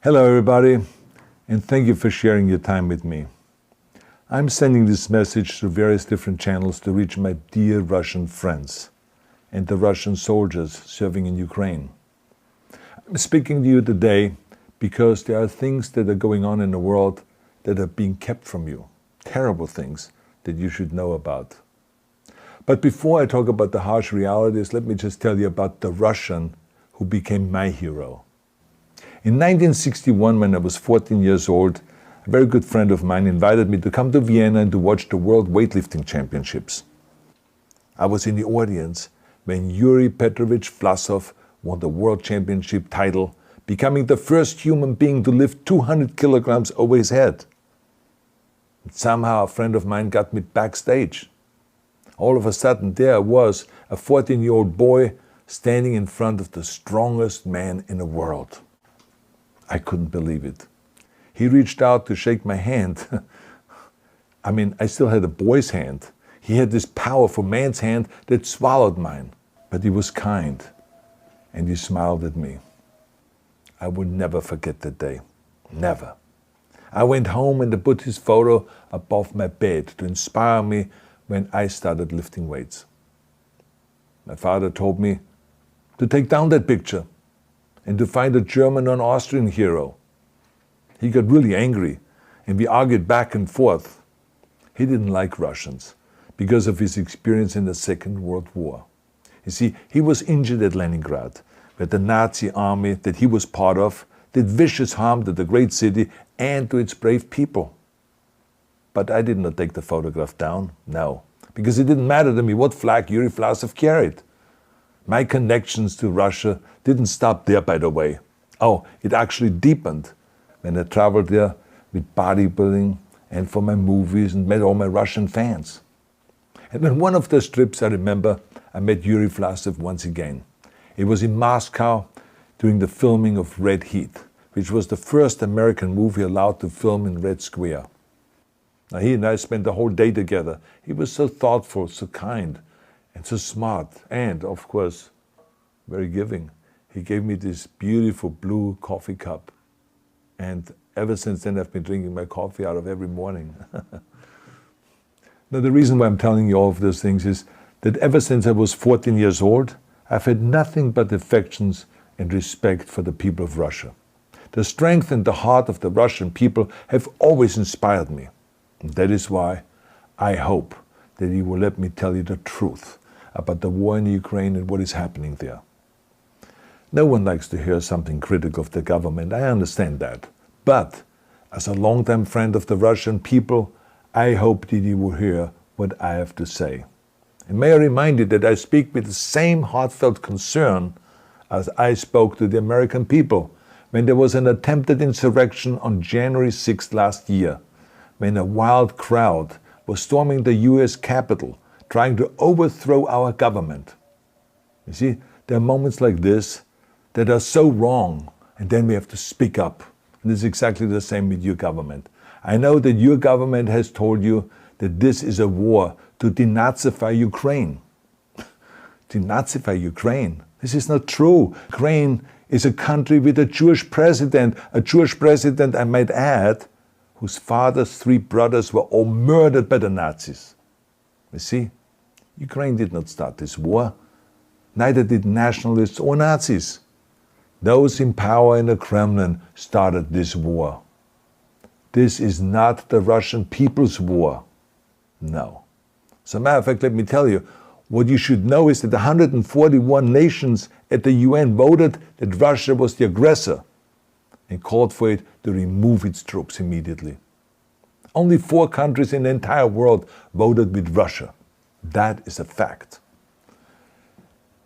Hello everybody, and thank you for sharing your time with me. I'm sending this message through various different channels to reach my dear Russian friends and the Russian soldiers serving in Ukraine. I'm speaking to you today because there are things that are going on in the world that are being kept from you, terrible things that you should know about. But before I talk about the harsh realities, let me just tell you about the Russian who became my hero. In 1961, when I was 14 years old, a very good friend of mine invited me to come to Vienna and to watch the World Weightlifting Championships. I was in the audience when Yuri Petrovich Vlasov won the World Championship title, becoming the first human being to lift 200 kilograms over his head. And somehow a friend of mine got me backstage. All of a sudden there I was, a 14-year-old boy, standing in front of the strongest man in the world. I couldn't believe it. He reached out to shake my hand. I still had a boy's hand. He had this powerful man's hand that swallowed mine. But he was kind, and he smiled at me. I will never forget that day. Never. I went home and I put his photo above my bed to inspire me when I started lifting weights. My father told me to take down that picture and to find a German or an Austrian hero. He got really angry, and we argued back and forth. He didn't like Russians because of his experience in the Second World War. You see, he was injured at Leningrad, where the Nazi army that he was part of did vicious harm to the great city and to its brave people. But I did not take the photograph down, no, because it didn't matter to me what flag Yuri Vlasov carried. My connections to Russia didn't stop there, by the way. Oh, it actually deepened when I traveled there with bodybuilding and for my movies and met all my Russian fans. And on one of those trips, I remember, I met Yuri Vlasov once again. It was in Moscow during the filming of Red Heat, which was the first American movie allowed to film in Red Square. Now, he and I spent the whole day together. He was so thoughtful, so kind, and so smart, and, of course, very giving. He gave me this beautiful blue coffee cup. And ever since then, I've been drinking my coffee out of every morning. Now, the reason why I'm telling you all of those things is that ever since I was 14 years old, I've had nothing but affections and respect for the people of Russia. The strength and the heart of the Russian people have always inspired me. And that is why I hope that you will let me tell you the truth about the war in Ukraine and what is happening there. No one likes to hear something critical of the government, I understand that. But as a longtime friend of the Russian people, I hope that you will hear what I have to say. And may I remind you that I speak with the same heartfelt concern as I spoke to the American people when there was an attempted insurrection on January 6th last year, when a wild crowd was storming the US Capitol, trying to overthrow our government. You see, there are moments like this that are so wrong, and then we have to speak up. And this is exactly the same with your government. I know that your government has told you that this is a war to denazify Ukraine. Denazify Ukraine? This is not true. Ukraine is a country with a Jewish president, I might add, whose father's 3 brothers were all murdered by the Nazis. You see, Ukraine did not start this war. Neither did nationalists or Nazis. Those in power in the Kremlin started this war. This is not the Russian people's war. No. As a matter of fact, let me tell you, what you should know is that 141 nations at the UN voted that Russia was the aggressor and called for it to remove its troops immediately. Only 4 countries in the entire world voted with Russia. That is a fact.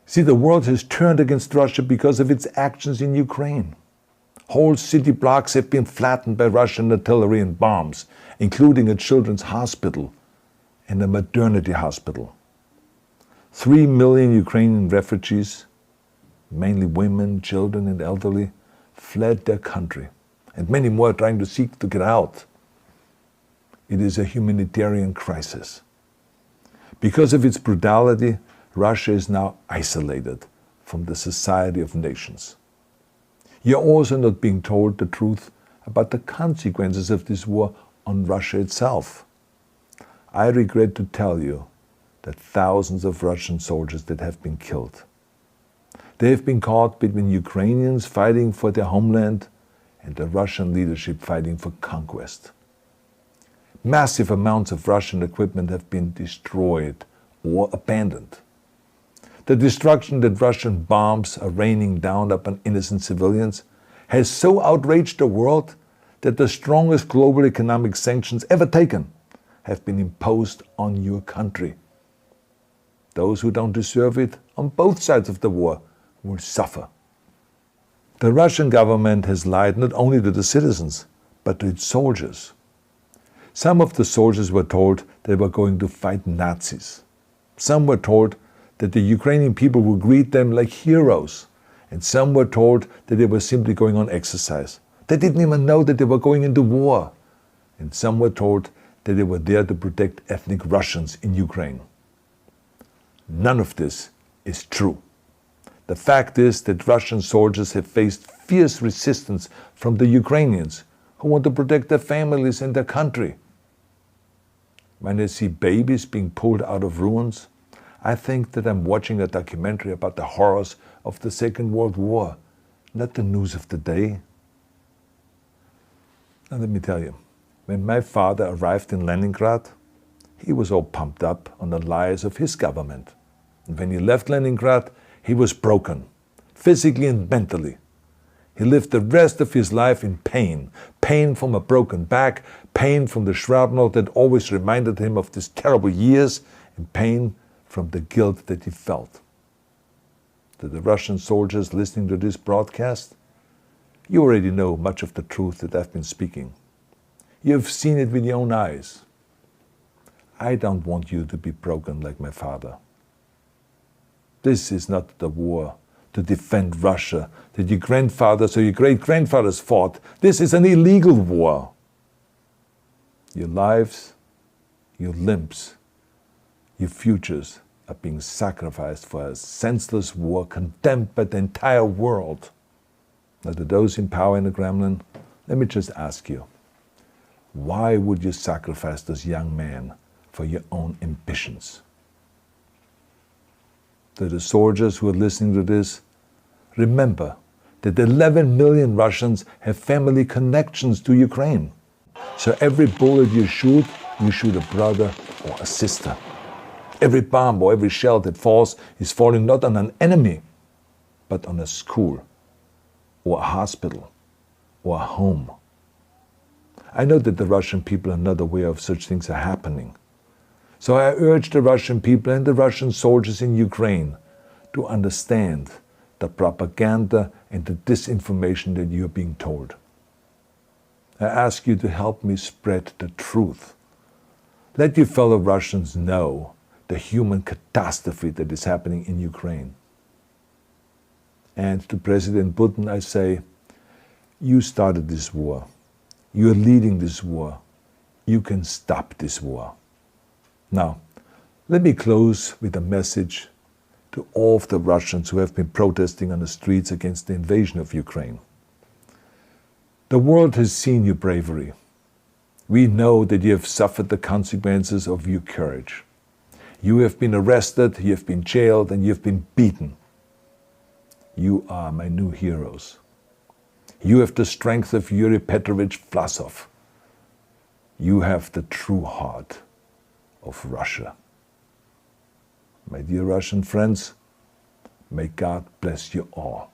See, the world has turned against Russia because of its actions in Ukraine. Whole city blocks have been flattened by Russian artillery and bombs, including a children's hospital and a maternity hospital. 3 million Ukrainian refugees, mainly women, children, and elderly, fled their country, and many more are trying to seek to get out. It is a humanitarian crisis. Because of its brutality, Russia is now isolated from the society of nations. You're also not being told the truth about the consequences of this war on Russia itself. I regret to tell you that thousands of Russian soldiers that have been killed. They have been caught between Ukrainians fighting for their homeland and the Russian leadership fighting for conquest. Massive amounts of Russian equipment have been destroyed or abandoned. The destruction that Russian bombs are raining down upon innocent civilians has so outraged the world that the strongest global economic sanctions ever taken have been imposed on your country. Those who don't deserve it on both sides of the war will suffer. The Russian government has lied not only to the citizens, but to its soldiers. Some of the soldiers were told they were going to fight Nazis. Some were told that the Ukrainian people would greet them like heroes, and some were told that they were simply going on exercise. They didn't even know that they were going into war. And some were told that they were there to protect ethnic Russians in Ukraine. None of this is true. The fact is that Russian soldiers have faced fierce resistance from the Ukrainians who want to protect their families and their country. When I see babies being pulled out of ruins, I think that I'm watching a documentary about the horrors of the Second World War, not the news of the day. Now let me tell you, when my father arrived in Leningrad, he was all pumped up on the lies of his government. And when he left Leningrad, he was broken, physically and mentally. He lived the rest of his life in pain. Pain from a broken back, pain from the shrapnel that always reminded him of these terrible years, and pain from the guilt that he felt. To the Russian soldiers listening to this broadcast, you already know much of the truth that I've been speaking. You have seen it with your own eyes. I don't want you to be broken like my father. This is not the war to defend Russia that your grandfathers or your great-grandfathers fought. This is an illegal war. Your lives, your limbs, your futures are being sacrificed for a senseless war condemned by the entire world. Now, to those in power in the Kremlin, let me just ask you, why would you sacrifice those young men for your own ambitions? To the soldiers who are listening to this, remember that 11 million Russians have family connections to Ukraine. So every bullet you shoot a brother or a sister. Every bomb or every shell that falls is falling not on an enemy, but on a school, or a hospital, or a home. I know that the Russian people are not aware of such things are happening. So I urge the Russian people and the Russian soldiers in Ukraine to understand the propaganda and the disinformation that you are being told. I ask you to help me spread the truth. Let your fellow Russians know the human catastrophe that is happening in Ukraine. And to President Putin I say, you started this war. You are leading this war. You can stop this war. Now, let me close with a message to all of the Russians who have been protesting on the streets against the invasion of Ukraine. The world has seen your bravery. We know that you have suffered the consequences of your courage. You have been arrested, you have been jailed, and you have been beaten. You are my new heroes. You have the strength of Yuri Petrovich Vlasov. You have the true heart of Russia. My dear Russian friends, may God bless you all.